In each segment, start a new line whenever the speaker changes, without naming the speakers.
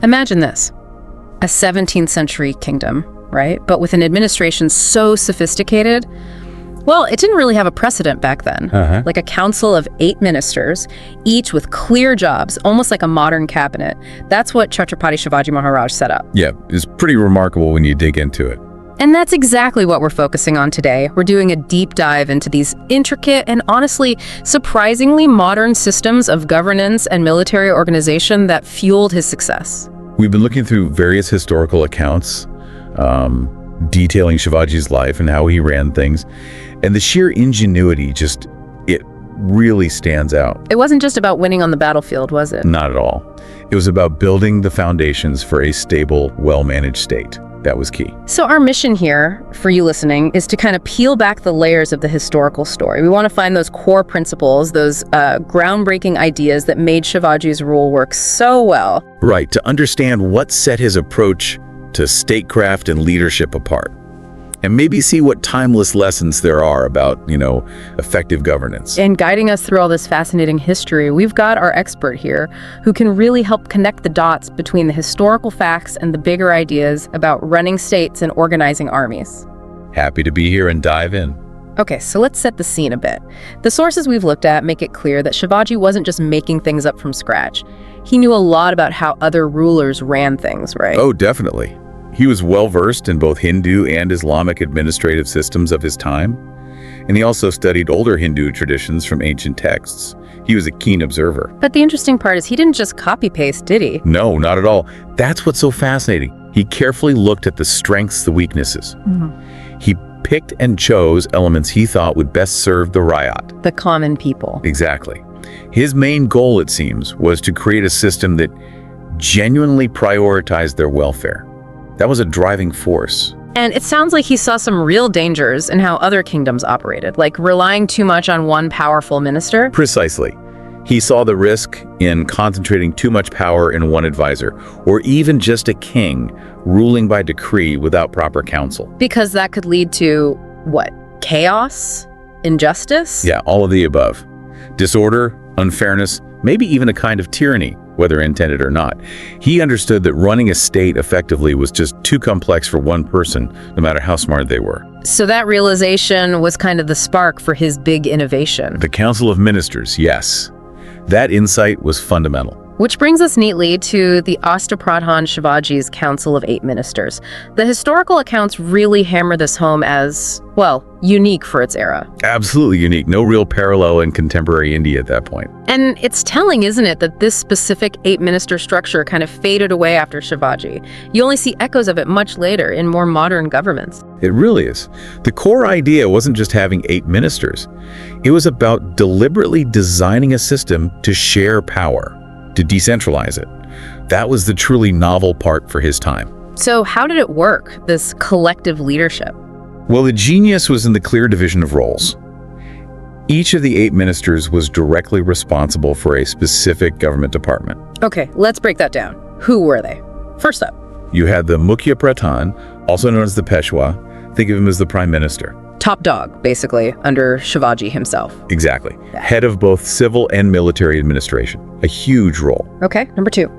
Imagine this, a 17th century kingdom, right? But with an administration so sophisticated, well, it didn't really have a precedent back then. Like a council of 8 ministers, each with clear jobs, almost like a modern cabinet. That's what Chhatrapati Shivaji Maharaj set up.
Yeah, it's pretty remarkable when you dig into it.
And that's exactly what we're focusing on today. We're doing a deep dive into these intricate and honestly, surprisingly modern systems of governance and military organization that fueled his success.
We've been looking through various historical accounts, detailing Shivaji's life and how he ran things. And the sheer ingenuity it really stands out.
It wasn't just about winning on the battlefield, was it?
Not at all. It was about building the foundations for a stable, well-managed state. That was key.
So our mission here, for you listening, is to kind of peel back the layers of the historical story. We want to find those core principles, those groundbreaking ideas that made Shivaji's rule work so well.
Right, to understand what set his approach to statecraft and leadership apart. And maybe see what timeless lessons there are about, effective governance.
And guiding us through all this fascinating history, we've got our expert here who can really help connect the dots between the historical facts and the bigger ideas about running states and organizing armies.
Happy to be here and dive in.
Okay, so let's set the scene a bit. The sources we've looked at make it clear that Shivaji wasn't just making things up from scratch. He knew a lot about how other rulers ran things, right?
Oh, definitely. He was well-versed in both Hindu and Islamic administrative systems of his time, and he also studied older Hindu traditions from ancient texts. He was a keen observer.
But the interesting part is he didn't just copy-paste, did he?
No, not at all. That's what's so fascinating. He carefully looked at the strengths, the weaknesses. He picked and chose elements he thought would best serve the Ryat.
The common people.
Exactly. His main goal, it seems, was to create a system that genuinely prioritized their welfare. That was a driving force.
And it sounds like he saw some real dangers in how other kingdoms operated, like relying too much on one powerful minister.
Precisely. He saw the risk in concentrating too much power in one advisor, or even just a king ruling by decree without proper counsel.
Because that could lead to, what, chaos? Injustice?
Yeah, all of the above. Disorder, unfairness, maybe even a kind of tyranny, whether intended or not. He understood that running a state effectively was just too complex for one person, no matter how smart they were.
So that realization was kind of the spark for his big innovation.
The Council of Ministers, yes. That insight was fundamental.
Which brings us neatly to the Ashtapradhan Shivaji's Council of 8 Ministers. The historical accounts really hammer this home as, well, unique for its era.
Absolutely unique. No real parallel in contemporary India at that point.
And it's telling, isn't it, that this specific 8-minister structure kind of faded away after Shivaji. You only see echoes of it much later in more modern governments.
It really is. The core idea wasn't just having 8 ministers. It was about deliberately designing a system to share power, to decentralize it. That was the truly novel part for his time.
So how did it work, this collective leadership?
Well, the genius was in the clear division of roles. Each of the 8 ministers was directly responsible for a specific government department.
Okay, let's break that down. Who were they? First up,
You had the Mukhya Pradhan, also known as the Peshwa. Think of him as the prime minister.
top dog, basically, under Shivaji himself.
Exactly. Head of both civil and military administration. A huge role.
Okay, number 2.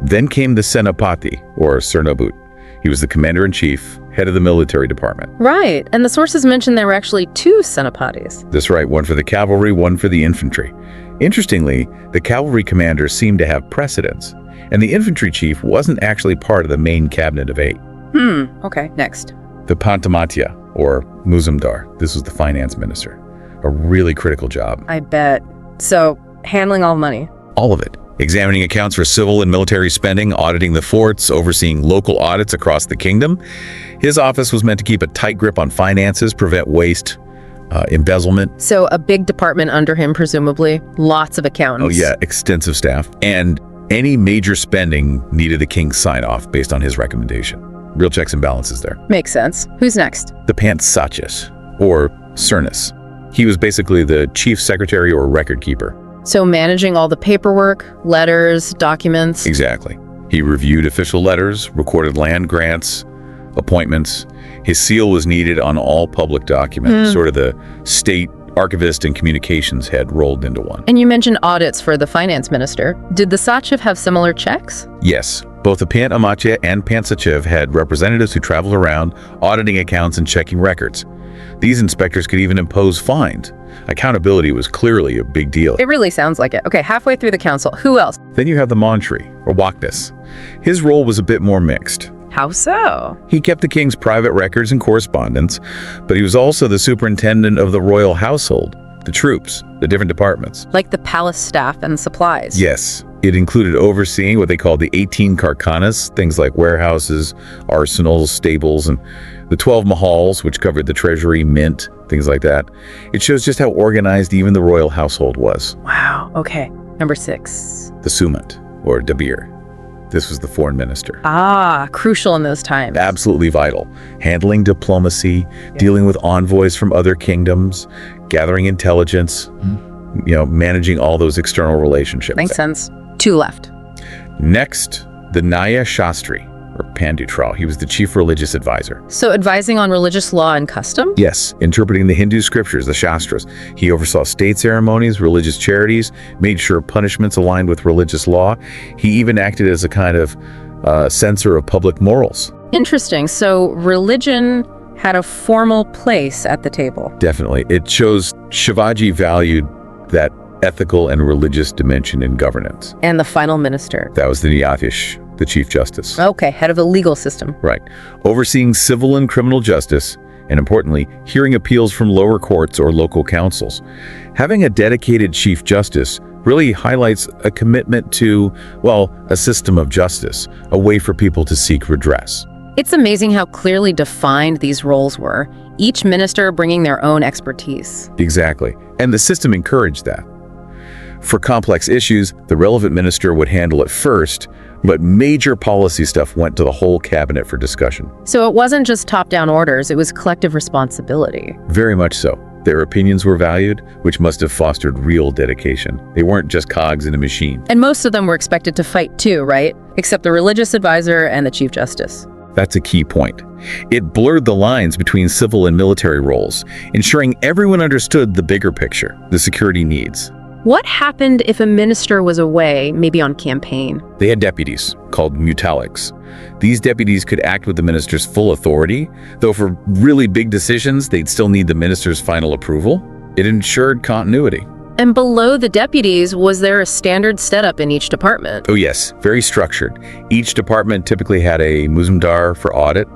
Then came the Senapati, or Sernobut. He was the commander-in-chief, head of the military department.
Right, and the sources mention there were actually 2 Senapatis.
That's right, one for the cavalry, one for the infantry. Interestingly, the cavalry commanders seemed to have precedence, and the infantry chief wasn't actually part of the main cabinet of 8.
Okay, next.
The Pantamatya, or Muzumdar. This was the finance minister. A really critical job.
I bet. So, handling all the money.
All of it. Examining accounts for civil and military spending, auditing the forts, overseeing local audits across the kingdom. His office was meant to keep a tight grip on finances, prevent waste, embezzlement.
So a big department under him, presumably. Lots of accountants.
Oh yeah, extensive staff. And any major spending needed the king's sign-off based on his recommendation. Real checks and balances there.
Makes sense. Who's next?
The Pantsachis, or Cernus. He was basically the chief secretary or record keeper.
So managing all the paperwork, letters, documents.
Exactly. He reviewed official letters, recorded land grants, appointments. His seal was needed on all public documents, sort of the state archivist and communications head rolled into one.
And you mentioned audits for the finance minister. Did the Sachiv have similar checks?
Yes, Both the Pant Amatya and Pantsachev had representatives who traveled around, auditing accounts and checking records. These inspectors could even impose fines. Accountability was clearly a big deal.
It really sounds like it. Okay, halfway through the council, who else?
Then you have the Mantri, or Waknas. His role was a bit more mixed.
How so?
He kept the king's private records and correspondence, but he was also the superintendent of the royal household, the troops, the different departments.
Like the palace staff and supplies.
Yes. It included overseeing what they called the 18 karkhanas, things like warehouses, arsenals, stables, and the 12 mahals, which covered the treasury, mint, things like that. It shows just how organized even the royal household was.
Wow. Okay. Number 6.
The Sumant, or Dabir. This was the foreign minister.
Ah, crucial in those times.
Absolutely vital. Handling diplomacy, dealing with envoys from other kingdoms, gathering intelligence, managing all those external relationships.
Makes sense. 2 left.
Next, the Nyaya Shastri, or Panditral. He was the chief religious advisor.
So advising on religious law and custom?
Yes, interpreting the Hindu scriptures, the Shastras. He oversaw state ceremonies, religious charities, made sure punishments aligned with religious law. He even acted as a kind of censor of public morals.
Interesting. So religion had a formal place at the table.
Definitely. It shows Shivaji valued that ethical and religious dimension in governance.
And the final minister?
That was the Nyatish, the chief justice.
Okay, head of the legal system.
Right. Overseeing civil and criminal justice, and importantly, hearing appeals from lower courts or local councils. Having a dedicated chief justice really highlights a commitment to, a system of justice, a way for people to seek redress.
It's amazing how clearly defined these roles were, each minister bringing their own expertise.
Exactly. And the system encouraged that. For complex issues, the relevant minister would handle it first, but major policy stuff went to the whole cabinet for discussion.
So it wasn't just top-down orders, it was collective responsibility.
Very much so. Their opinions were valued, which must have fostered real dedication. They weren't just cogs in a machine.
And most of them were expected to fight too, right? Except the religious advisor and the chief justice.
That's a key point. It blurred the lines between civil and military roles, ensuring everyone understood the bigger picture, the security needs.
What happened if a minister was away, maybe on campaign?
They had deputies, called mutaliks. These deputies could act with the minister's full authority, though for really big decisions, they'd still need the minister's final approval. It ensured continuity.
And below the deputies, was there a standard setup in each department?
Oh yes, very structured. Each department typically had a muzumdar for audit,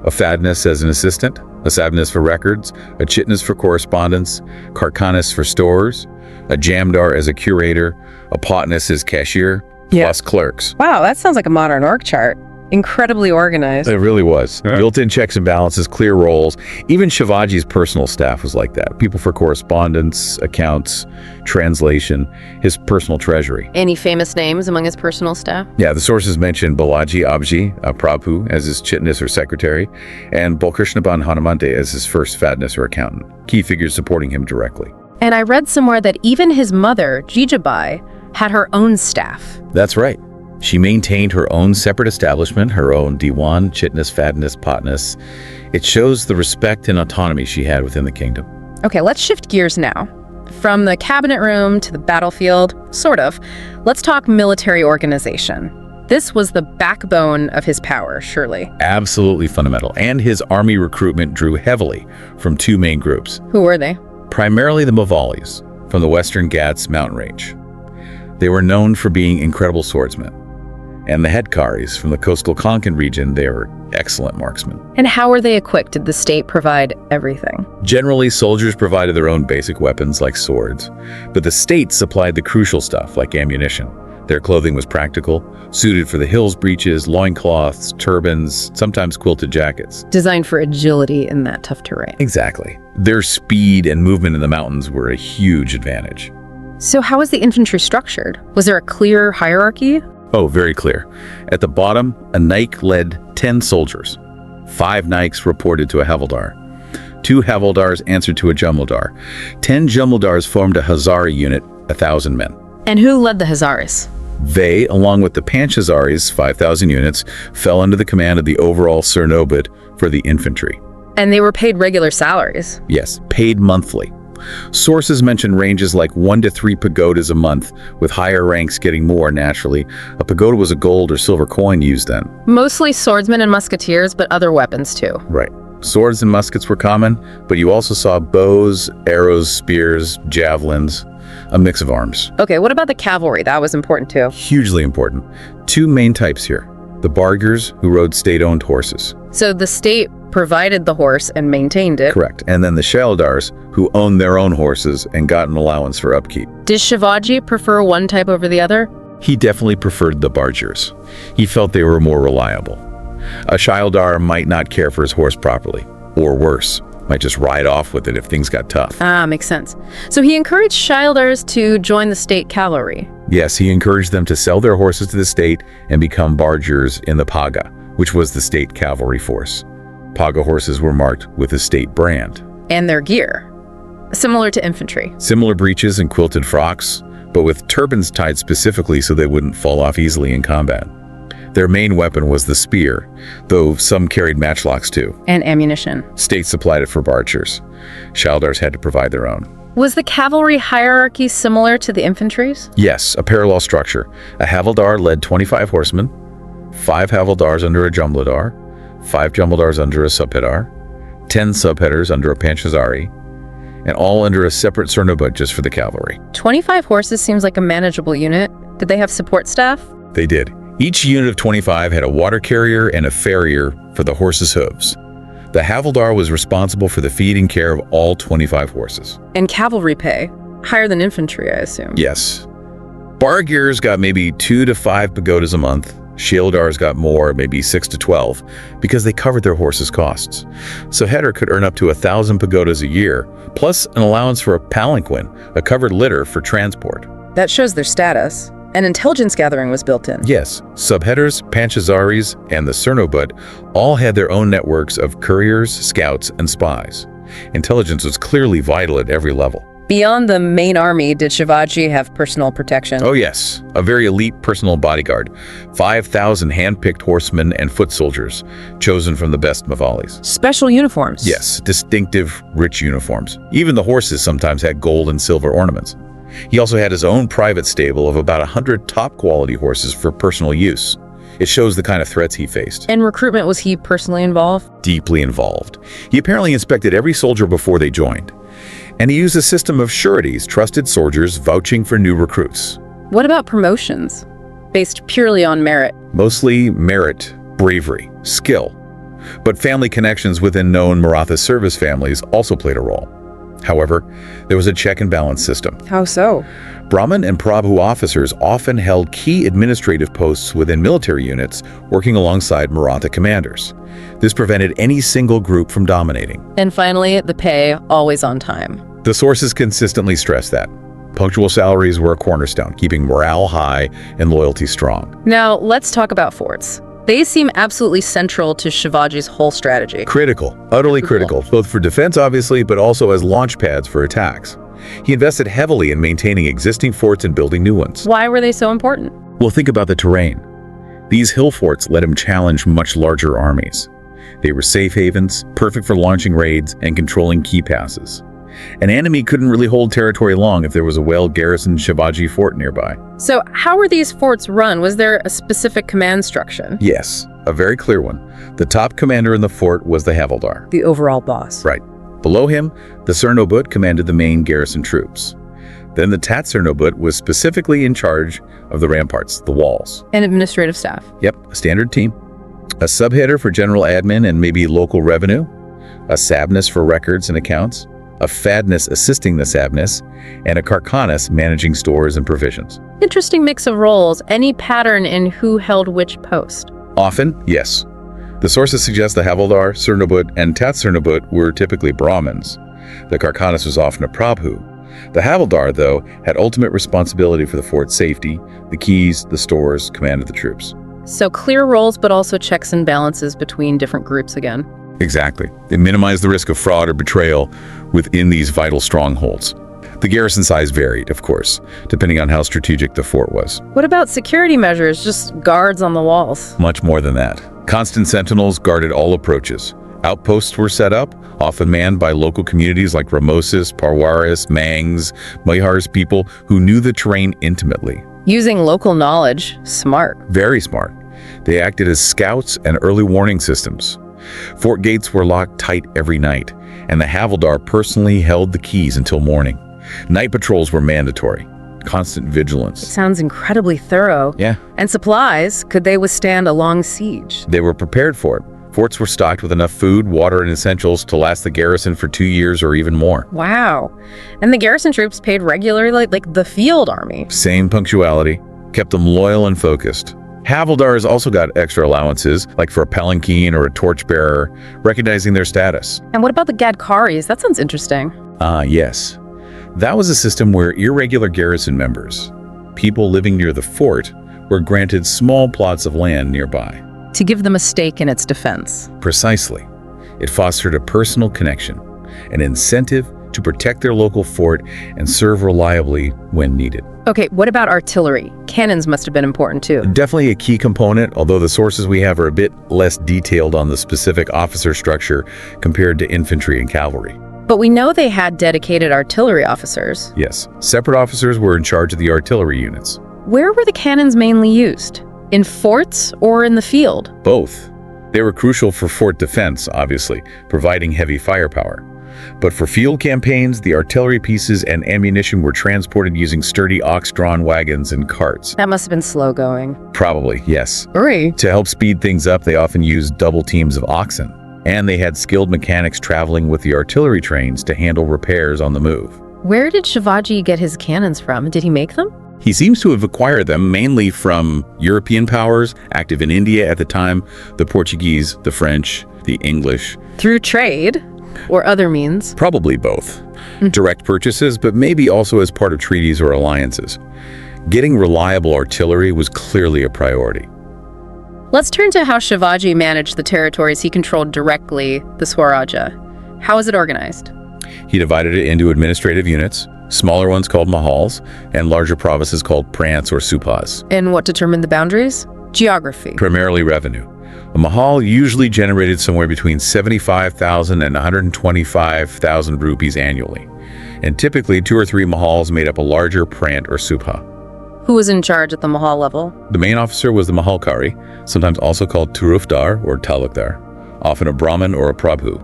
a fadnis as an assistant, a savnis for records, a chitnis for correspondence, karkanis for stores, a jamdar as a curator, a potnis as cashier, plus clerks.
Wow, that sounds like a modern org chart. Incredibly organized.
It really was. Built-in checks and balances, clear roles. Even Shivaji's personal staff was like that. People for correspondence, accounts, translation, his personal treasury.
Any famous names among his personal staff?
Yeah, the sources mention Balaji Abji Prabhu as his chitnis or secretary, and Balkrishnaban Hanumante as his first fadnis or accountant. Key figures supporting him directly.
And I read somewhere that even his mother, Jijabai, had her own staff.
That's right. She maintained her own separate establishment, her own diwan, chitnis, fadnis, potnis. It shows the respect and autonomy she had within the kingdom.
Okay, let's shift gears now. From the cabinet room to the battlefield, sort of. Let's talk military organization. This was the backbone of his power, surely.
Absolutely fundamental. And his army recruitment drew heavily from 2 main groups.
Who were they?
Primarily the Mavalis, from the Western Ghats mountain range. They were known for being incredible swordsmen. And the Hedkaris from the coastal Konkan region, they were excellent marksmen.
And how were they equipped? Did the state provide everything?
Generally, soldiers provided their own basic weapons like swords, but the state supplied the crucial stuff like ammunition. Their clothing was practical, suited for the hills breeches, loincloths, turbans, sometimes quilted jackets.
Designed for agility in that tough terrain.
Exactly. Their speed and movement in the mountains were a huge advantage.
So how was the infantry structured? Was there a clear hierarchy?
Oh, very clear. At the bottom, a Naik led 10 soldiers. 5 Naiks reported to a Havildar. 2 Havildars answered to a Jumaldar. 10 Jumaldars formed a Hazara unit, 1,000 men.
And who led the Hazaris?
They, along with the Panchazaris, 5,000 units, fell under the command of the overall Sernobit for the infantry.
And they were paid regular salaries?
Yes, paid monthly. Sources mention ranges like 1 to 3 pagodas a month, with higher ranks getting more naturally. A pagoda was a gold or silver coin used then.
Mostly swordsmen and musketeers, but other weapons too.
Right. Swords and muskets were common, but you also saw bows, arrows, spears, javelins, a mix of arms.
Okay, what about the cavalry? That was important too.
Hugely important. 2 main types here. The bargers, who rode state-owned horses.
So the state provided the horse and maintained it.
Correct. And then the Shaldars, who owned their own horses and got an allowance for upkeep.
Did Shivaji prefer one type over the other?
He definitely preferred the bargers. He felt they were more reliable. A Shaldar might not care for his horse properly, or worse, might just ride off with it if things got tough.
Ah, makes sense. So he encouraged Shildars to join the state cavalry.
Yes, he encouraged them to sell their horses to the state and become bargers in the Paga, which was the state cavalry force. Paga horses were marked with a state brand.
And their gear, similar to infantry.
Similar breeches and quilted frocks, but with turbans tied specifically so they wouldn't fall off easily in combat. Their main weapon was the spear, though some carried matchlocks too.
And ammunition.
State supplied it for bargers. Shaldars had to provide their own.
Was the cavalry hierarchy similar to the infantry's?
Yes, a parallel structure. A havildar led 25 horsemen, 5 havildars under a jumladar, 5 jumladars under a subhedar, 10 subhedars under a panchazari, and all under a separate cernobut just for the cavalry.
25 horses seems like a manageable unit. Did they have support staff?
They did. Each unit of 25 had a water carrier and a farrier for the horse's hooves. The havildar was responsible for the feed and care of all 25 horses.
And cavalry pay? Higher than infantry, I assume.
Yes. Bargers got maybe 2 to 5 pagodas a month. Shieldars got more, maybe 6 to 12, because they covered their horses' costs. So Heder could earn up to 1,000 pagodas a year, plus an allowance for a palanquin, a covered litter for transport.
That shows their status. And intelligence gathering was built in.
Yes, subhedars, panchazaris, and the cernobut all had their own networks of couriers, scouts, and spies. Intelligence was clearly vital at every level.
Beyond the main army, did Shivaji have personal protection?
Oh yes, a very elite personal bodyguard. 5,000 hand-picked horsemen and foot soldiers, chosen from the best Mavalis.
Special uniforms?
Yes, distinctive, rich uniforms. Even the horses sometimes had gold and silver ornaments. He also had his own private stable of about 100 top-quality horses for personal use. It shows the kind of threats he faced.
In recruitment, was he personally involved?
Deeply involved. He apparently inspected every soldier before they joined. And he used a system of sureties, trusted soldiers vouching for new recruits.
What about promotions? Based purely on merit?
Mostly merit, bravery, skill. But family connections within known Maratha service families also played a role. However, there was a check and balance system.
How so?
Brahmin and Prabhu officers often held key administrative posts within military units, working alongside Maratha commanders. This prevented any single group from dominating.
And finally, the pay, always on time.
The sources consistently stress that. Punctual salaries were a cornerstone, keeping morale high and loyalty strong.
Now, let's talk about forts. They seem absolutely central to Shivaji's whole strategy.
Critical, utterly critical, both for defense obviously, but also as launch pads for attacks. He invested heavily in maintaining existing forts and building new ones.
Why were they so important?
Well, think about the terrain. These hill forts let him challenge much larger armies. They were safe havens, perfect for launching raids and controlling key passes. An enemy couldn't really hold territory long if there was a well-garrisoned Shivaji fort nearby.
So how were these forts run? Was there a specific command structure?
Yes, a very clear one. The top commander in the fort was the havildar.
The overall boss.
Right. Below him, the cernobut commanded the main garrison troops. Then the tat cernobut was specifically in charge of the ramparts, the walls.
And administrative staff.
Yep, a standard team. A subheader for general admin and maybe local revenue. A sabnis for records and accounts. A fadnis assisting the sabnis, and a karkanis managing stores and provisions.
Interesting mix of roles. Any pattern in who held which post?
Often, yes. The sources suggest the havildar, cernobut, and tat cernobut were typically Brahmins. The karkanis was often a prabhu. The havildar, though, had ultimate responsibility for the fort's safety, the keys, the stores, commanded the troops.
So clear roles, but also checks and balances between different groups again.
Exactly. It minimized the risk of fraud or betrayal within these vital strongholds. The garrison size varied, of course, depending on how strategic the fort was.
What about security measures? Just guards on the walls?
Much more than that. Constant sentinels guarded all approaches. Outposts were set up, often manned by local communities like Ramosis, Parwaris, Mangs, Mahars people who knew the terrain intimately.
Using local knowledge, smart.
Very smart. They acted as scouts and early warning systems. Fort gates were locked tight every night, and the Havildar personally held the keys until morning. Night patrols were mandatory. Constant vigilance.
It sounds incredibly thorough.
Yeah.
And supplies, could they withstand a long siege?
They were prepared for it. Forts were stocked with enough food, water, and essentials to last the garrison for 2 years or even more.
Wow. And the garrison troops paid regularly like the field army.
Same punctuality. Kept them loyal and focused. Havildars also got extra allowances, like for a palanquin or a torchbearer, recognizing their status.
And what about the Gadkaris? That sounds interesting.
Yes. That was a system where irregular garrison members, people living near the fort, were granted small plots of land nearby.
To give them a stake in its defense.
Precisely. It fostered a personal connection, an incentive to protect their local fort and serve reliably when needed.
Okay, what about artillery? Cannons must have been important too.
Definitely a key component, although the sources we have are a bit less detailed on the specific officer structure compared to infantry and cavalry.
But we know they had dedicated artillery officers.
Yes, separate officers were in charge of the artillery units.
Where were the cannons mainly used? In forts or in the field?
Both. They were crucial for fort defense, obviously, providing heavy firepower. But for field campaigns, the artillery pieces and ammunition were transported using sturdy ox-drawn wagons and carts.
That must have been slow going.
Probably, yes.
Hurry.
To help speed things up, they often used double teams of oxen. And they had skilled mechanics traveling with the artillery trains to handle repairs on the move.
Where did Shivaji get his cannons from? Did he make them?
He seems to have acquired them mainly from European powers active in India at the time, the Portuguese, the French, the English.
Through trade or other means?
Probably both. Direct purchases, but maybe also as part of treaties or alliances. Getting reliable artillery was clearly a priority.
Let's turn to how Shivaji managed the territories he controlled directly, the Swaraja. How was it organized?
He divided it into administrative units, smaller ones called mahals, and larger provinces called prants or supas.
And what determined the boundaries? Geography.
Primarily revenue. A mahal usually generated somewhere between 75,000 and 125,000 rupees annually. And typically 2 or 3 mahals made up a larger prant or supa.
Who was in charge at the mahal level?
The main officer was the mahalkari, sometimes also called turufdar or talukdar, often a Brahmin or a Prabhu.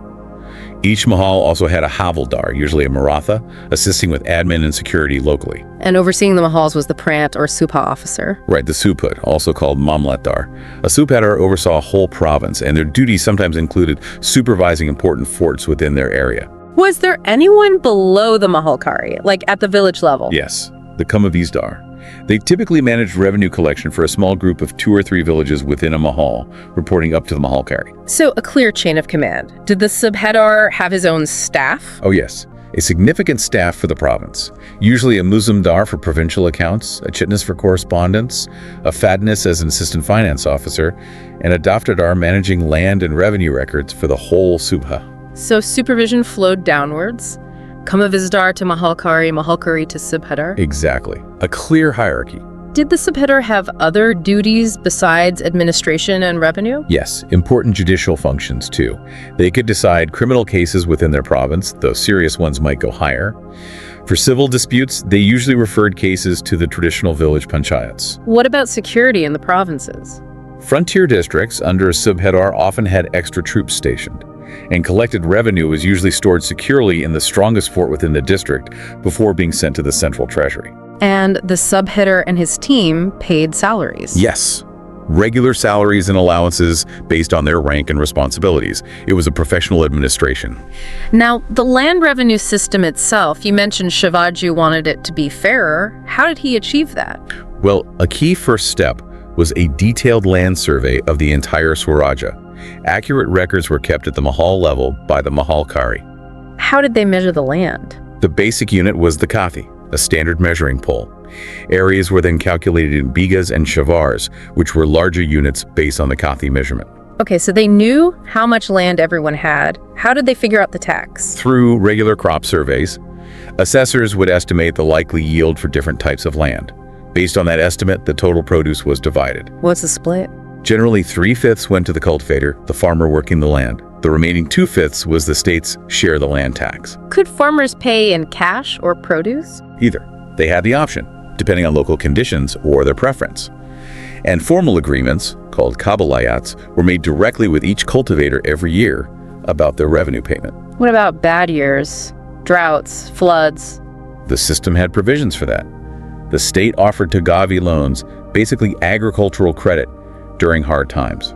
Each mahal also had a havildar, usually a Maratha, assisting with admin and security locally.
And overseeing the mahals was the prant or supa officer.
Right, the suput, also called mamlatdar. A supatar oversaw a whole province, and their duties sometimes included supervising important forts within their area.
Was there anyone below the mahalkari, like at the village level?
Yes, the Kamavizdar. They typically managed revenue collection for a small group of 2 or 3 villages within a mahal, reporting up to the mahalkari.
So a clear chain of command. Did the subhedar have his own staff?
Oh yes, a significant staff for the province. Usually a muzamdar for provincial accounts, a chitnis for correspondence, a fadnis as an assistant finance officer, and a daftardar managing land and revenue records for the whole subha.
So supervision flowed downwards. Kamavizdar to mahalkari, mahalkari to subhedar?
Exactly. A clear hierarchy.
Did the subhedar have other duties besides administration and revenue?
Yes, important judicial functions too. They could decide criminal cases within their province, though serious ones might go higher. For civil disputes, they usually referred cases to the traditional village panchayats.
What about security in the provinces?
Frontier districts under a subhedar often had extra troops stationed, and collected revenue was usually stored securely in the strongest fort within the district before being sent to the central treasury.
And the subhedar and his team paid salaries?
Yes. Regular salaries and allowances based on their rank and responsibilities. It was a professional administration.
Now, the land revenue system itself, you mentioned Shivaji wanted it to be fairer. How did he achieve that?
Well, a key first step was a detailed land survey of the entire Swaraja. Accurate records were kept at the mahal level by the mahalkari.
How did they measure the land?
The basic unit was the kathi, a standard measuring pole. Areas were then calculated in bighas and shavars, which were larger units based on the kathi measurement.
Okay, so they knew how much land everyone had. How did they figure out the tax?
Through regular crop surveys, assessors would estimate the likely yield for different types of land. Based on that estimate, the total produce was divided.
What's the split?
Generally, 3/5 went to the cultivator, the farmer working the land. The remaining 2/5 was the state's share the land tax.
Could farmers pay in cash or produce?
Either. They had the option, depending on local conditions or their preference. And formal agreements, called kabalayats, were made directly with each cultivator every year about their revenue payment.
What about bad years, droughts, floods?
The system had provisions for that. The state offered Tagavi loans, basically agricultural credit, during hard times.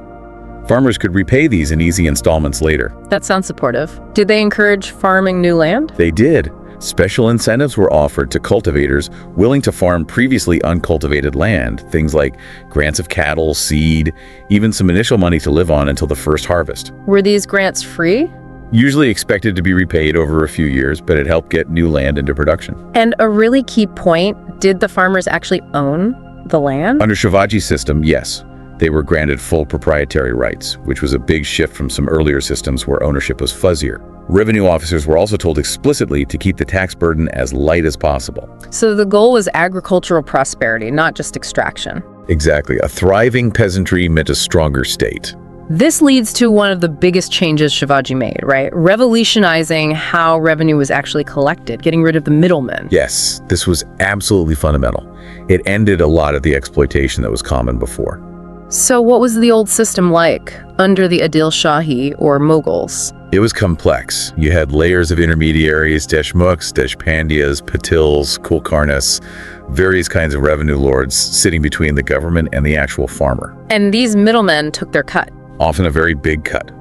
Farmers could repay these in easy installments later.
That sounds supportive. Did they encourage farming new land?
They did. Special incentives were offered to cultivators willing to farm previously uncultivated land, things like grants of cattle, seed, even some initial money to live on until the first harvest.
Were these grants free?
Usually expected to be repaid over a few years, but it helped get new land into production.
And a really key point, did the farmers actually own the land?
Under Shivaji's system, yes. They were granted full proprietary rights, which was a big shift from some earlier systems where ownership was fuzzier. Revenue officers were also told explicitly to keep the tax burden as light as possible.
So the goal was agricultural prosperity, not just extraction.
Exactly. A thriving peasantry meant a stronger state.
This leads to one of the biggest changes Shivaji made, right? Revolutionizing how revenue was actually collected, getting rid of the middlemen.
Yes, this was absolutely fundamental. It ended a lot of the exploitation that was common before.
So what was the old system like under the Adil Shahi or Mughals?
It was complex. You had layers of intermediaries, Deshmukhs, Deshpandyas, Patils, Kulkarnas, various kinds of revenue lords sitting between the government and the actual farmer.
And these middlemen took their cut.
Often a very big cut.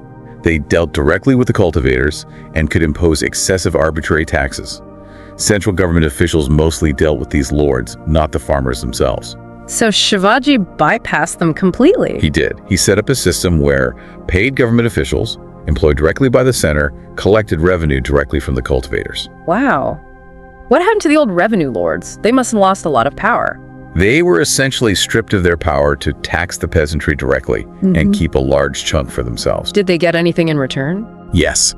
They dealt directly with the cultivators and could impose excessive arbitrary taxes. Central government officials mostly dealt with these lords, not the farmers themselves.
So Shivaji bypassed them completely.
He did. He set up a system where paid government officials, employed directly by the center, collected revenue directly from the cultivators.
Wow. What happened to the old revenue lords? They must have lost a lot of power.
They were essentially stripped of their power to tax the peasantry directly and keep a large chunk for themselves.
Did they get anything in return?
Yes.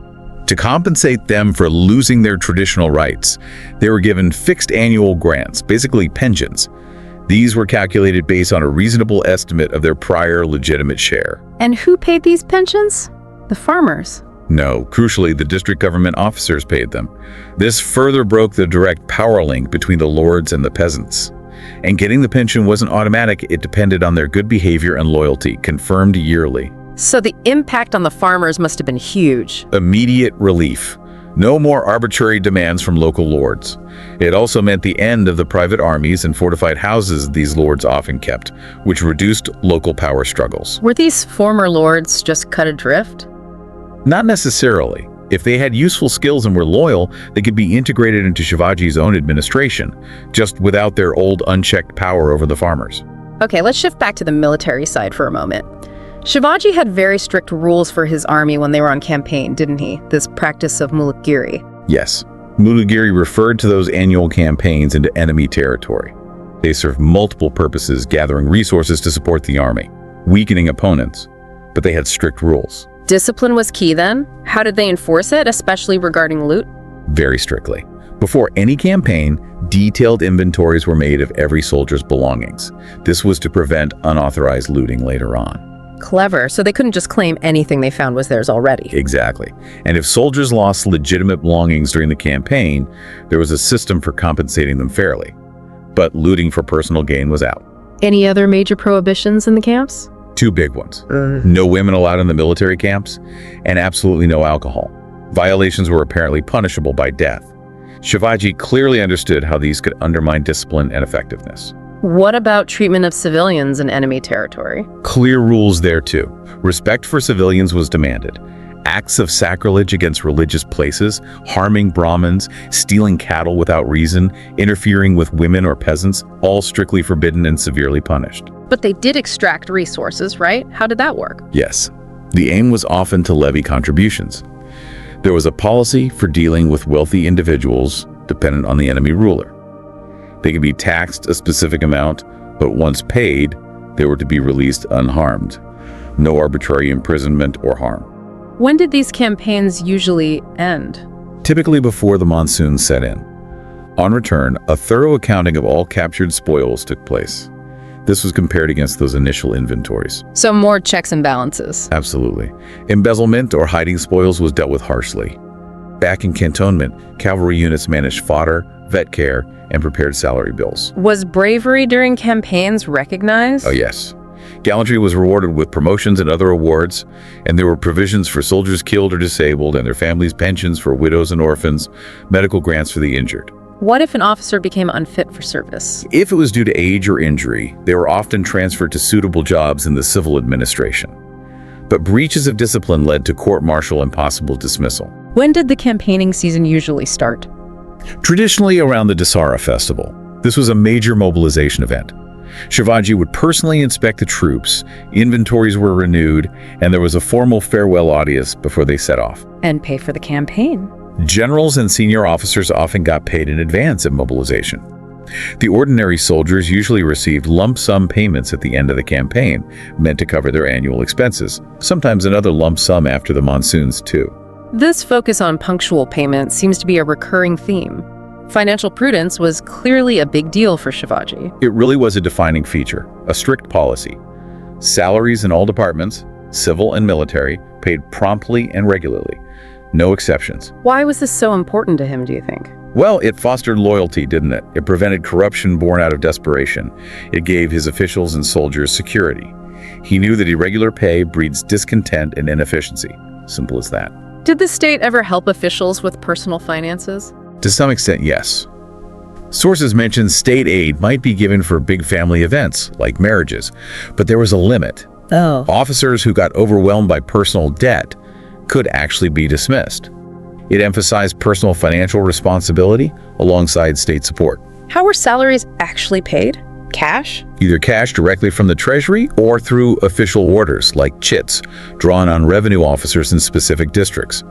To compensate them for losing their traditional rights, they were given fixed annual grants, basically pensions. These were calculated based on a reasonable estimate of their prior legitimate share.
And who paid these pensions? The farmers.
No, crucially, the district government officers paid them. This further broke the direct power link between the lords and the peasants. And getting the pension wasn't automatic, it depended on their good behavior and loyalty, confirmed yearly.
So the impact on the farmers must have been huge.
Immediate relief. No more arbitrary demands from local lords. It also meant the end of the private armies and fortified houses these lords often kept, which reduced local power struggles.
Were these former lords just cut adrift?
Not necessarily. If they had useful skills and were loyal, they could be integrated into Shivaji's own administration, just without their old unchecked power over the farmers.
Okay, let's shift back to the military side for a moment. Shivaji had very strict rules for his army when they were on campaign, didn't he? This practice of mulagiri.
Yes, mulagiri referred to those annual campaigns into enemy territory. They served multiple purposes, gathering resources to support the army, weakening opponents, but they had strict rules.
Discipline was key then? How did they enforce it, especially regarding loot?
Very strictly. Before any campaign, detailed inventories were made of every soldier's belongings. This was to prevent unauthorized looting later on.
Clever, so they couldn't just claim anything they found was theirs already.
Exactly. And if soldiers lost legitimate belongings during the campaign, there was a system for compensating them fairly. But looting for personal gain was out.
Any other major prohibitions in the camps?
Two big ones. No women allowed in the military camps, and absolutely no alcohol. Violations were apparently punishable by death. Shivaji clearly understood how these could undermine discipline and effectiveness.
What about treatment of civilians in enemy territory?
Clear rules there too. Respect for civilians was demanded. Acts of sacrilege against religious places, harming Brahmins, stealing cattle without reason, interfering with women or peasants, all strictly forbidden and severely punished.
But they did extract resources, right? How did that work?
Yes. The aim was often to levy contributions. There was a policy for dealing with wealthy individuals dependent on the enemy ruler. They could be taxed a specific amount, but once paid, they were to be released unharmed. No arbitrary imprisonment or harm.
When did these campaigns usually end?
Typically before the monsoon set in. On return, a thorough accounting of all captured spoils took place. This was compared against those initial inventories.
So more checks and balances.
Absolutely. Embezzlement or hiding spoils was dealt with harshly. Back in cantonment, cavalry units managed fodder, vet care, and prepared salary bills.
Was bravery during campaigns recognized?
Oh yes. Gallantry was rewarded with promotions and other awards, and there were provisions for soldiers killed or disabled and their families' pensions for widows and orphans, medical grants for the injured.
What if an officer became unfit for service?
If it was due to age or injury, they were often transferred to suitable jobs in the civil administration. But breaches of discipline led to court-martial and possible dismissal.
When did the campaigning season usually start?
Traditionally around the Dasara festival. This was a major mobilization event. Shivaji would personally inspect the troops, inventories were renewed, and there was a formal farewell audience before they set off.
And pay for the campaign.
Generals and senior officers often got paid in advance at mobilization. The ordinary soldiers usually received lump sum payments at the end of the campaign, meant to cover their annual expenses, sometimes another lump sum after the monsoons too.
This focus on punctual payment seems to be a recurring theme. Financial prudence was clearly a big deal for Shivaji.
It really was a defining feature, a strict policy. Salaries in all departments, civil and military, paid promptly and regularly. No exceptions.
Why was this so important to him, do you think?
Well, it fostered loyalty, didn't it? It prevented corruption born out of desperation. It gave his officials and soldiers security. He knew that irregular pay breeds discontent and inefficiency. Simple as that.
Did the state ever help officials with personal finances?
To some extent, yes. Sources mention state aid might be given for big family events, like marriages, but there was a limit.
Oh.
Officers who got overwhelmed by personal debt could actually be dismissed. It emphasized personal financial responsibility alongside state support.
How were salaries actually paid? Cash?
Either cash directly from the treasury or through official orders like chits, drawn on revenue officers in specific districts.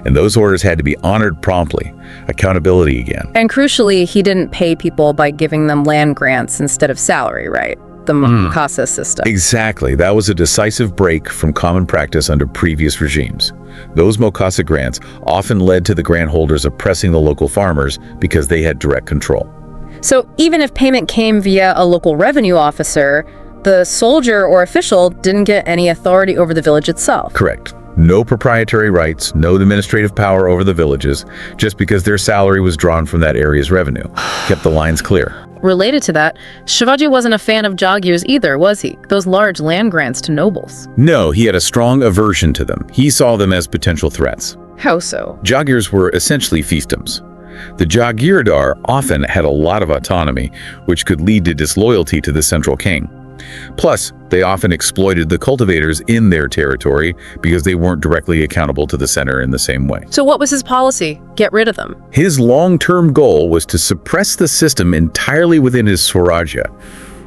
And those orders had to be honored promptly. Accountability again.
And crucially, he didn't pay people by giving them land grants instead of salary, right? The Mukasa system.
Exactly. That was a decisive break from common practice under previous regimes. Those Mukasa grants often led to the grant holders oppressing the local farmers because they had direct control.
So even if payment came via a local revenue officer, the soldier or official didn't get any authority over the village itself.
Correct. No proprietary rights, no administrative power over the villages, just because their salary was drawn from that area's revenue. Kept the lines clear.
Related to that, Shivaji wasn't a fan of jagirs either, was he? Those large land grants to nobles.
No, he had a strong aversion to them. He saw them as potential threats.
How so?
Jagirs were essentially fiefdoms. The Jagirdar often had a lot of autonomy, which could lead to disloyalty to the central king. Plus, they often exploited the cultivators in their territory because they weren't directly accountable to the center in the same way.
So what was his policy? Get rid of them.
His long-term goal was to suppress the system entirely within his Swarajya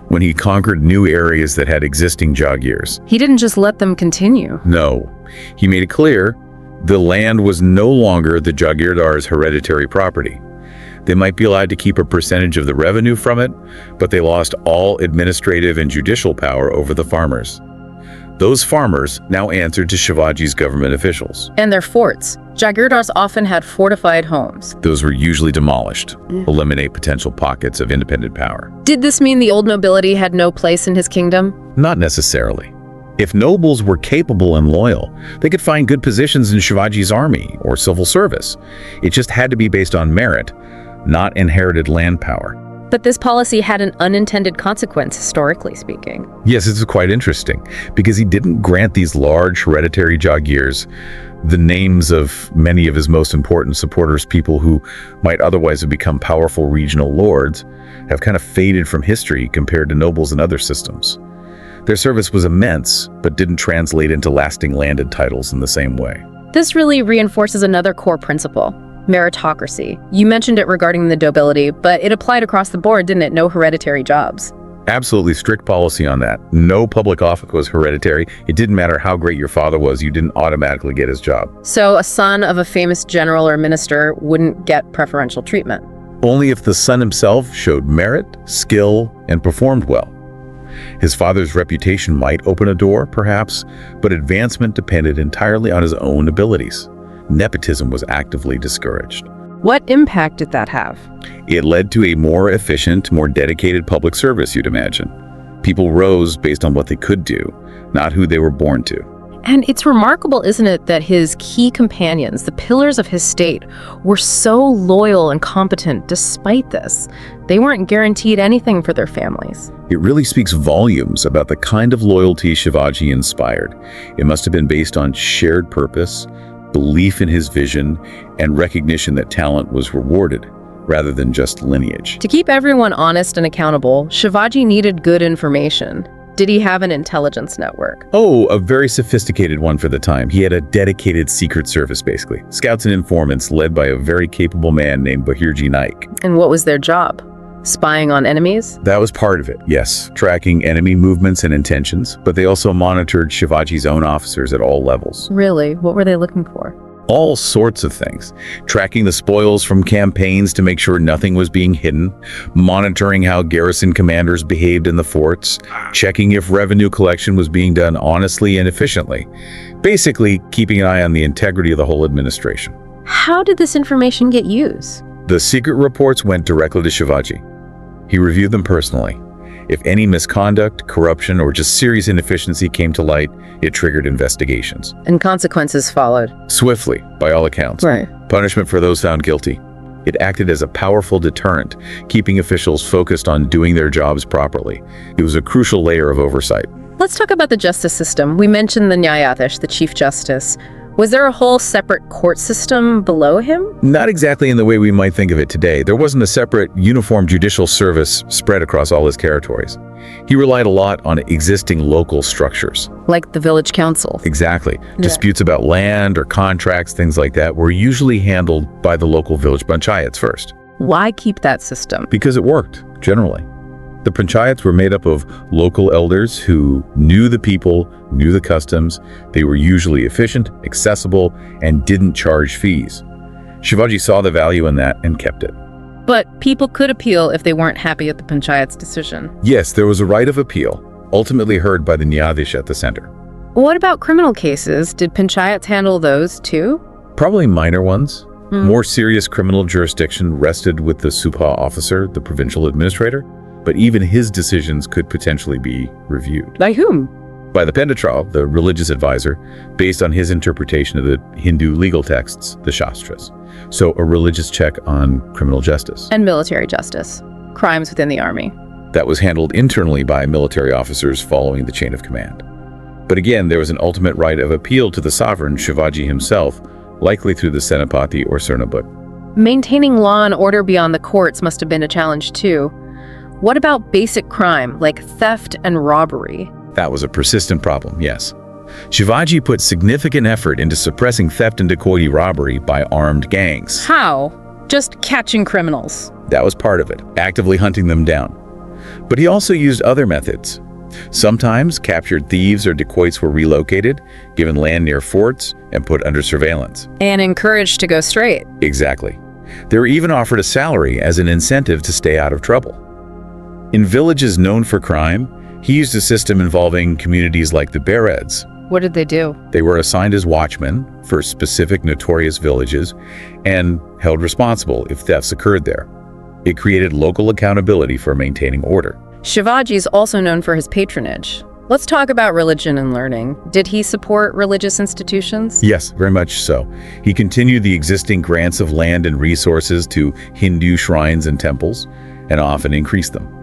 when he conquered new areas that had existing Jagirs.
He didn't just let them continue.
No, he made it clear the land was no longer the Jagirdar's hereditary property. They might be allowed to keep a percentage of the revenue from it, but they lost all administrative and judicial power over the farmers. Those farmers now answered to Shivaji's government officials.
And their forts. Jagirdars often had fortified homes.
Those were usually demolished, eliminate potential pockets of independent power.
Did this mean the old nobility had no place in his kingdom?
Not necessarily. If nobles were capable and loyal, they could find good positions in Shivaji's army or civil service. It just had to be based on merit, not inherited land power.
But this policy had an unintended consequence, historically speaking.
Yes, it's quite interesting, because he didn't grant these large hereditary Jagirs the names of many of his most important supporters, people who might otherwise have become powerful regional lords, have kind of faded from history compared to nobles in other systems. Their service was immense, but didn't translate into lasting landed titles in the same way.
This really reinforces another core principle. Meritocracy. You mentioned it regarding the nobility, but it applied across the board, didn't it? No hereditary jobs.
Absolutely strict policy on that. No public office was hereditary. It didn't matter how great your father was, you didn't automatically get his job.
So a son of a famous general or minister wouldn't get preferential treatment.
Only if the son himself showed merit, skill, and performed well. His father's reputation might open a door, perhaps, but advancement depended entirely on his own abilities. Nepotism was actively discouraged.
What impact did that have?
It led to a more efficient, more dedicated public service, you'd imagine. People rose based on what they could do, not who they were born to.
And it's remarkable, isn't it, that his key companions, the pillars of his state, were so loyal and competent despite this. They weren't guaranteed anything for their families.
It really speaks volumes about the kind of loyalty Shivaji inspired. It must have been based on shared purpose, belief in his vision, and recognition that talent was rewarded, rather than just lineage.
To keep everyone honest and accountable, Shivaji needed good information. Did he have an intelligence network?
Oh, a very sophisticated one for the time. He had a dedicated secret service, basically. Scouts and informants led by a very capable man named Bahirji Naik.
And what was their job? Spying on enemies?
That was part of it, yes. Tracking enemy movements and intentions, but they also monitored Shivaji's own officers at all levels.
Really? What were they looking for?
All sorts of things. Tracking the spoils from campaigns to make sure nothing was being hidden, monitoring how garrison commanders behaved in the forts, checking if revenue collection was being done honestly and efficiently. Basically, keeping an eye on the integrity of the whole administration.
How did this information get used?
The secret reports went directly to Shivaji. He reviewed them personally. If any misconduct, corruption, or just serious inefficiency came to light, it triggered investigations.
And consequences followed.
Swiftly, by all accounts.
Right.
Punishment for those found guilty. It acted as a powerful deterrent, keeping officials focused on doing their jobs properly. It was a crucial layer of oversight.
Let's talk about the justice system. We mentioned the Nyayathish, the Chief Justice. Was there a whole separate court system below him?
Not exactly in the way we might think of it today. There wasn't a separate, uniform judicial service spread across all his territories. He relied a lot on existing local structures.
Like the village council.
Exactly. Disputes about land or contracts, things like that, were usually handled by the local village panchayats first.
Why keep that system?
Because it worked, generally. The panchayats were made up of local elders who knew the people, knew the customs. They were usually efficient, accessible, and didn't charge fees. Shivaji saw the value in that and kept it.
But people could appeal if they weren't happy at the panchayat's decision.
Yes, there was a right of appeal, ultimately heard by the Nyayathish at the center.
What about criminal cases? Did panchayats handle those too?
Probably minor ones. More serious criminal jurisdiction rested with the Subha officer, the provincial administrator. But even his decisions could potentially be reviewed.
By whom?
By the Pandit, the religious advisor, based on his interpretation of the Hindu legal texts, the Shastras. So a religious check on criminal justice.
And military justice. Crimes within the army.
That was handled internally by military officers following the chain of command. But again, there was an ultimate right of appeal to the sovereign, Shivaji himself, likely through the Senapati or Cernabut.
Maintaining law and order beyond the courts must have been a challenge too. What about basic crime, like theft and robbery?
That was a persistent problem, yes. Shivaji put significant effort into suppressing theft and dacoity robbery by armed gangs.
How? Just catching criminals.
That was part of it, actively hunting them down. But he also used other methods. Sometimes captured thieves or dacoits were relocated, given land near forts, and put under surveillance.
And encouraged to go straight.
Exactly. They were even offered a salary as an incentive to stay out of trouble. In villages known for crime, he used a system involving communities like the Bereds.
What did they do?
They were assigned as watchmen for specific notorious villages and held responsible if thefts occurred there. It created local accountability for maintaining order.
Shivaji is also known for his patronage. Let's talk about religion and learning. Did he support religious institutions?
Yes, very much so. He continued the existing grants of land and resources to Hindu shrines and temples, and often increased them.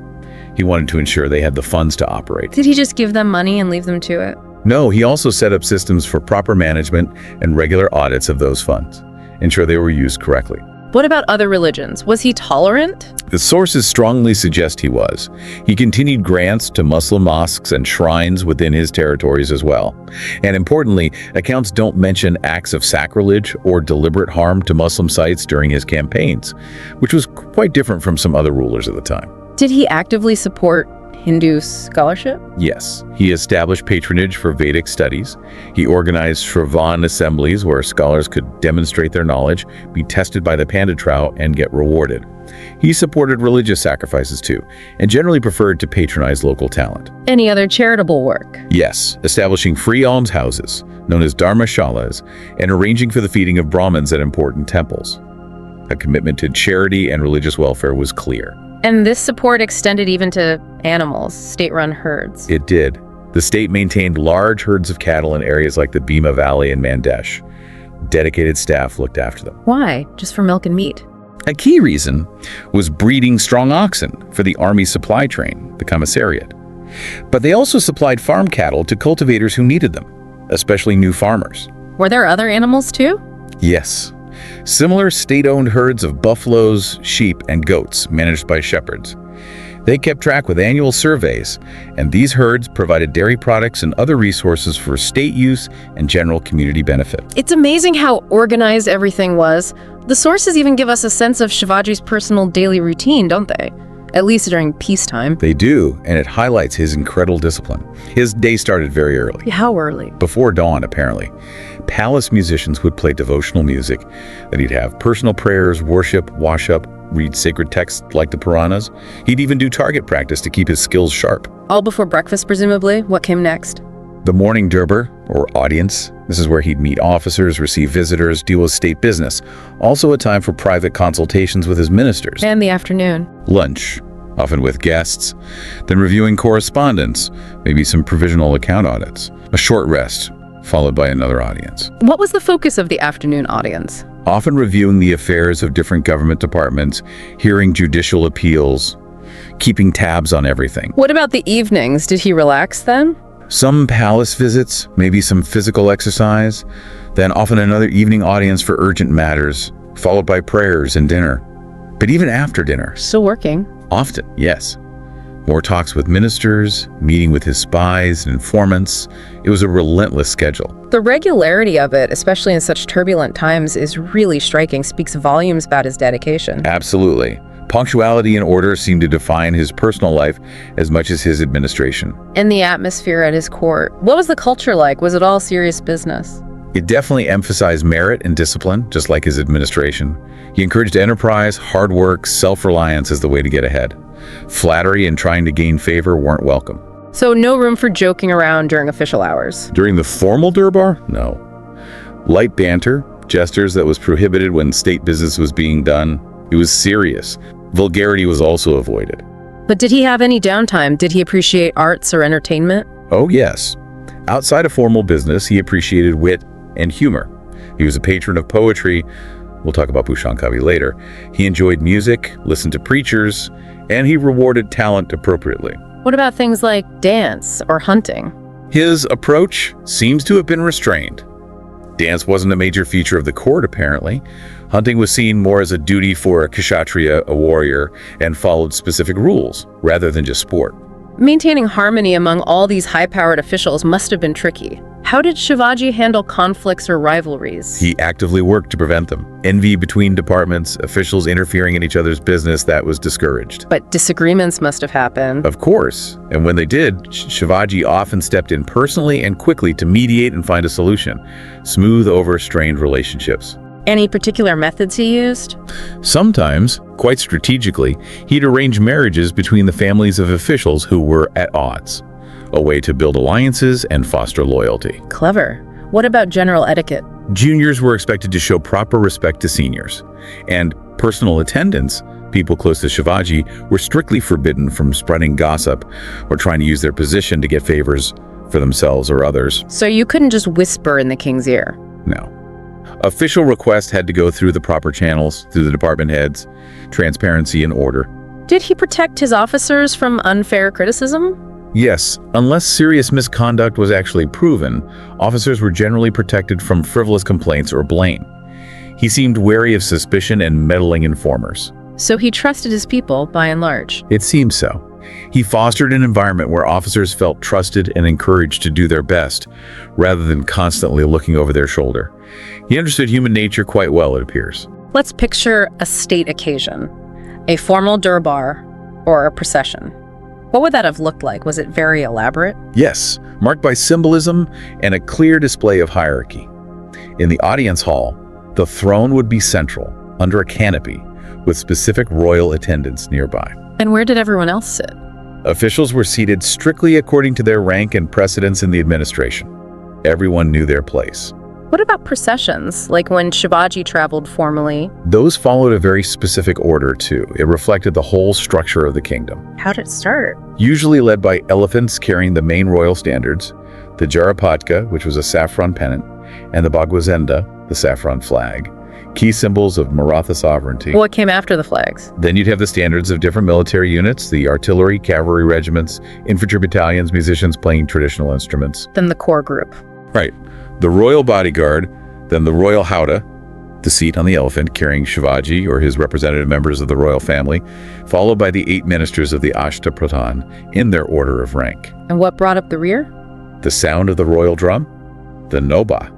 He wanted to ensure they had the funds to operate.
Did he just give them money and leave them to it?
No, he also set up systems for proper management and regular audits of those funds, ensure they were used correctly.
What about other religions? Was he tolerant?
The sources strongly suggest he was. He continued grants to Muslim mosques and shrines within his territories as well. And importantly, accounts don't mention acts of sacrilege or deliberate harm to Muslim sites during his campaigns, which was quite different from some other rulers at the time.
Did he actively support Hindu scholarship?
Yes, he established patronage for Vedic studies. He organized Shravan assemblies where scholars could demonstrate their knowledge, be tested by the Pandit, and get rewarded. He supported religious sacrifices too, and generally preferred to patronize local talent.
Any other charitable work?
Yes, establishing free almshouses, known as dharmashalas, and arranging for the feeding of Brahmins at important temples. A commitment to charity and religious welfare was clear.
And this support extended even to animals, state-run herds.
It did. The state maintained large herds of cattle in areas like the Bhima Valley and Mandesh. Dedicated staff looked after them.
Why? Just for milk and meat?
A key reason was breeding strong oxen for the army supply train, the commissariat. But they also supplied farm cattle to cultivators who needed them, especially new farmers.
Were there other animals too?
Yes. Similar state-owned herds of buffaloes, sheep, and goats managed by shepherds. They kept track with annual surveys, and these herds provided dairy products and other resources for state use and general community benefit.
It's amazing how organized everything was. The sources even give us a sense of Shivaji's personal daily routine, don't they? At least during peacetime.
They do, and it highlights his incredible discipline. His day started very early.
How early?
Before dawn, apparently. Palace musicians would play devotional music. Then he'd have personal prayers, worship, wash-up, read sacred texts like the Puranas. He'd even do target practice to keep his skills sharp.
All before breakfast, presumably? What came next?
The morning durbar, or audience. This is where he'd meet officers, receive visitors, deal with state business. Also a time for private consultations with his ministers.
And the afternoon?
Lunch, often with guests. Then reviewing correspondence, maybe some provisional account audits. A short rest, followed by another audience.
What was the focus of the afternoon audience?
Often reviewing the affairs of different government departments, hearing judicial appeals, keeping tabs on everything.
What about the evenings? Did he relax then?
Some palace visits, maybe some physical exercise, then often another evening audience for urgent matters, followed by prayers and dinner. But even after dinner.
Still working.
Often, yes. More talks with ministers, meeting with his spies and informants. It was a relentless schedule.
The regularity of it, especially in such turbulent times, is really striking, speaks volumes about his dedication.
Absolutely. Punctuality and order seemed to define his personal life as much as his administration.
And the atmosphere at his court. What was the culture like? Was it all serious business?
It definitely emphasized merit and discipline, just like his administration. He encouraged enterprise, hard work, self-reliance as the way to get ahead. Flattery and trying to gain favor weren't welcome.
So no room for joking around during official hours?
During the formal durbar? No. Light banter, gestures that was prohibited when state business was being done. It was serious. Vulgarity was also avoided.
But did he have any downtime? Did he appreciate arts or entertainment?
Oh, yes. Outside of formal business, he appreciated wit and humor. He was a patron of poetry. We'll talk about Bhushan Kavi later. He enjoyed music, listened to preachers, and he rewarded talent appropriately.
What about things like dance or hunting?
His approach seems to have been restrained. Dance wasn't a major feature of the court, apparently. Hunting was seen more as a duty for a kshatriya, a warrior, and followed specific rules, rather than just sport.
Maintaining harmony among all these high-powered officials must have been tricky. How did Shivaji handle conflicts or rivalries?
He actively worked to prevent them. Envy between departments, officials interfering in each other's business, that was discouraged.
But disagreements must have happened.
Of course. And when they did, Shivaji often stepped in personally and quickly to mediate and find a solution, smooth over strained relationships.
Any particular methods he used?
Sometimes, quite strategically, he'd arrange marriages between the families of officials who were at odds, a way to build alliances and foster loyalty.
Clever. What about general etiquette?
Juniors were expected to show proper respect to seniors, and personal attendants, people close to Shivaji, were strictly forbidden from spreading gossip or trying to use their position to get favors for themselves or others.
So you couldn't just whisper in the king's ear?
No. Official requests had to go through the proper channels, through the department heads, transparency and order.
Did he protect his officers from unfair criticism?
Yes, unless serious misconduct was actually proven, officers were generally protected from frivolous complaints or blame. He seemed wary of suspicion and meddling informers.
So he trusted his people, by and large?
It seems so. He fostered an environment where officers felt trusted and encouraged to do their best, rather than constantly looking over their shoulder. He understood human nature quite well, it appears.
Let's picture a state occasion, a formal durbar or a procession. What would that have looked like? Was it very elaborate?
Yes, marked by symbolism and a clear display of hierarchy. In the audience hall, the throne would be central, under a canopy, with specific royal attendants nearby.
And where did everyone else sit?
Officials were seated strictly according to their rank and precedence in the administration. Everyone knew their place.
What about processions, like when Shivaji traveled formally?
Those followed a very specific order, too. It reflected the whole structure of the kingdom.
How did it start?
Usually led by elephants carrying the main royal standards, the Chhatrapati, which was a saffron pennant, and the Bagwazenda, the saffron flag, key symbols of Maratha sovereignty.
What came after the flags?
Then you'd have the standards of different military units, the artillery, cavalry regiments, infantry battalions, musicians playing traditional instruments.
Then the core group.
Right. The royal bodyguard, then the royal howdah, the seat on the elephant carrying Shivaji or his representative members of the royal family, followed by the 8 ministers of the Ashtapradhan in their order of rank.
And what brought up the rear?
The sound of the royal drum, the Noba,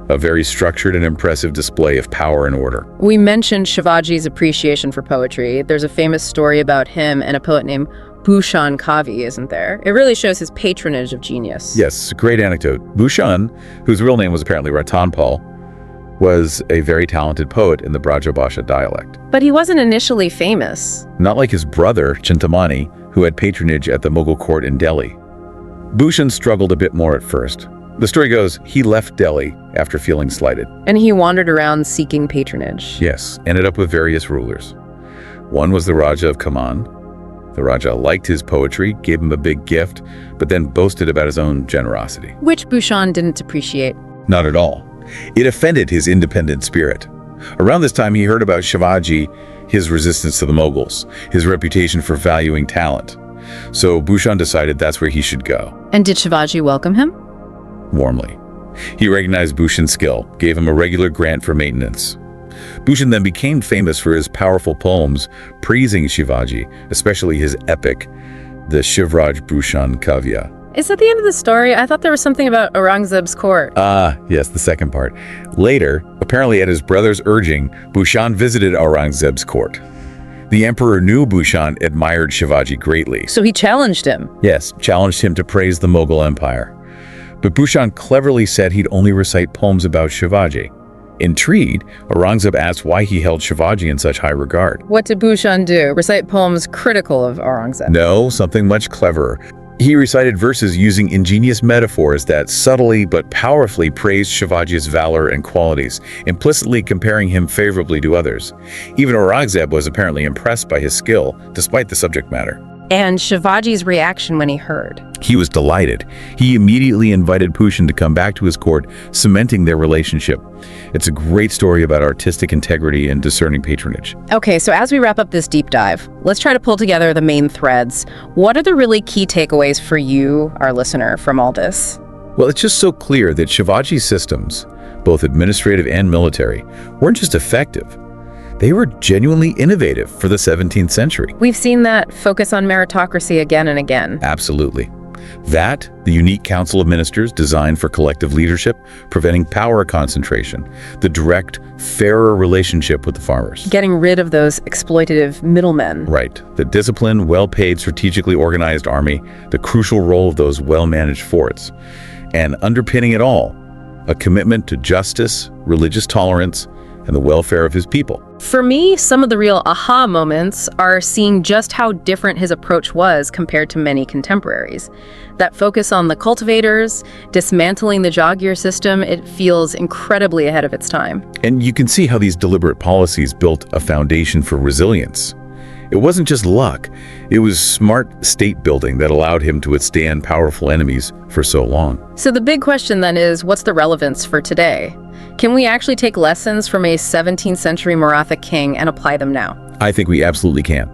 a very structured and impressive display of power and order.
We mentioned Shivaji's appreciation for poetry. There's a famous story about him and a poet named Bhushan Kavi, isn't there? It really shows his patronage of genius.
Yes, great anecdote. Bhushan, whose real name was apparently Ratanpal, was a very talented poet in the Brajabhasha dialect.
But he wasn't initially famous.
Not like his brother, Chintamani, who had patronage at the Mughal court in Delhi. Bhushan struggled a bit more at first. The story goes, he left Delhi after feeling slighted.
And he wandered around seeking patronage.
Yes, ended up with various rulers. One was the Raja of Kaman. The Raja liked his poetry, gave him a big gift, but then boasted about his own generosity.
Which Bhushan didn't appreciate.
Not at all. It offended his independent spirit. Around this time, he heard about Shivaji, his resistance to the Mughals, his reputation for valuing talent. So Bhushan decided that's where he should go.
And did Shivaji welcome him?
Warmly. He recognized Bhushan's skill, gave him a regular grant for maintenance. Bhushan then became famous for his powerful poems praising Shivaji, especially his epic, the Shivraj Bhushan Kavya.
Is that the end of the story? I thought there was something about Aurangzeb's court.
Yes, the second part. Later, apparently at his brother's urging, Bhushan visited Aurangzeb's court. The emperor knew Bhushan admired Shivaji greatly.
So he challenged him.
Yes, challenged him to praise the Mughal Empire. But Bhushan cleverly said he'd only recite poems about Shivaji. Intrigued, Aurangzeb asked why he held Shivaji in such high regard.
What did Bhushan do? Recite poems critical of Aurangzeb?
No, something much cleverer. He recited verses using ingenious metaphors that subtly but powerfully praised Shivaji's valor and qualities, implicitly comparing him favorably to others. Even Aurangzeb was apparently impressed by his skill, despite the subject matter.
And Shivaji's reaction when he heard?
He was delighted. He immediately invited Bhushan to come back to his court, cementing their relationship. It's a great story about artistic integrity and discerning patronage.
Okay, so as we wrap up this deep dive, let's try to pull together the main threads. What are the really key takeaways for you, our listener, from all this?
Well, it's just so clear that Shivaji's systems, both administrative and military, weren't just effective. They were genuinely innovative for the 17th century.
We've seen that focus on meritocracy again and again.
Absolutely. That, the unique council of ministers designed for collective leadership, preventing power concentration, the direct, fairer relationship with the farmers.
Getting rid of those exploitative middlemen.
Right. The disciplined, well-paid, strategically organized army, the crucial role of those well-managed forts. And underpinning it all, a commitment to justice, religious tolerance, and the welfare of his people.
For me, some of the real aha moments are seeing just how different his approach was compared to many contemporaries. That focus on the cultivators, dismantling the jagir system, it feels incredibly ahead of its time.
And you can see how these deliberate policies built a foundation for resilience. It wasn't just luck, it was smart state building that allowed him to withstand powerful enemies for so long.
So the big question then is, what's the relevance for today? Can we actually take lessons from a 17th century Maratha king and apply them now?
I think we absolutely can.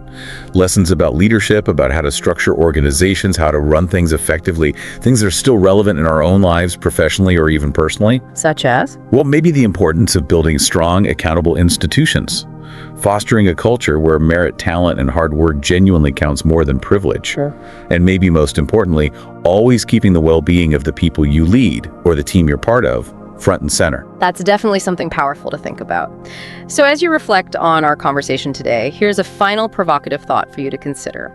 Lessons about leadership, about how to structure organizations, how to run things effectively, things that are still relevant in our own lives, professionally or even personally.
Such as?
Well, maybe the importance of building strong, accountable institutions. Fostering a culture where merit, talent, and hard work genuinely counts more than privilege.
Sure.
And maybe most importantly, always keeping the well-being of the people you lead or the team you're part of front and center.
That's definitely something powerful to think about. So as you reflect on our conversation today, here's a final provocative thought for you to consider.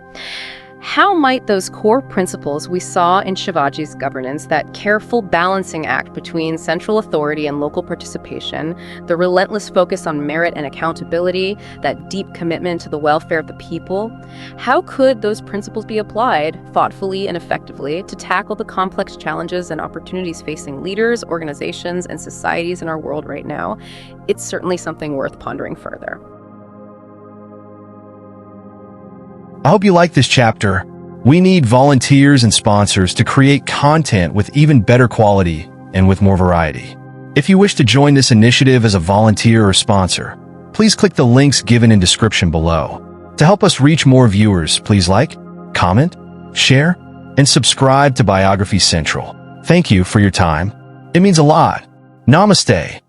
How might those core principles we saw in Shivaji's governance, that careful balancing act between central authority and local participation, the relentless focus on merit and accountability, that deep commitment to the welfare of the people, how could those principles be applied thoughtfully and effectively to tackle the complex challenges and opportunities facing leaders, organizations, and societies in our world right now? It's certainly something worth pondering further.
I hope you like this chapter. We need volunteers and sponsors to create content with even better quality and with more variety. If you wish to join this initiative as a volunteer or sponsor, please click the links given in description below. To help us reach more viewers, please like, comment, share, and subscribe to Biography Central. Thank you for your time. It means a lot. Namaste.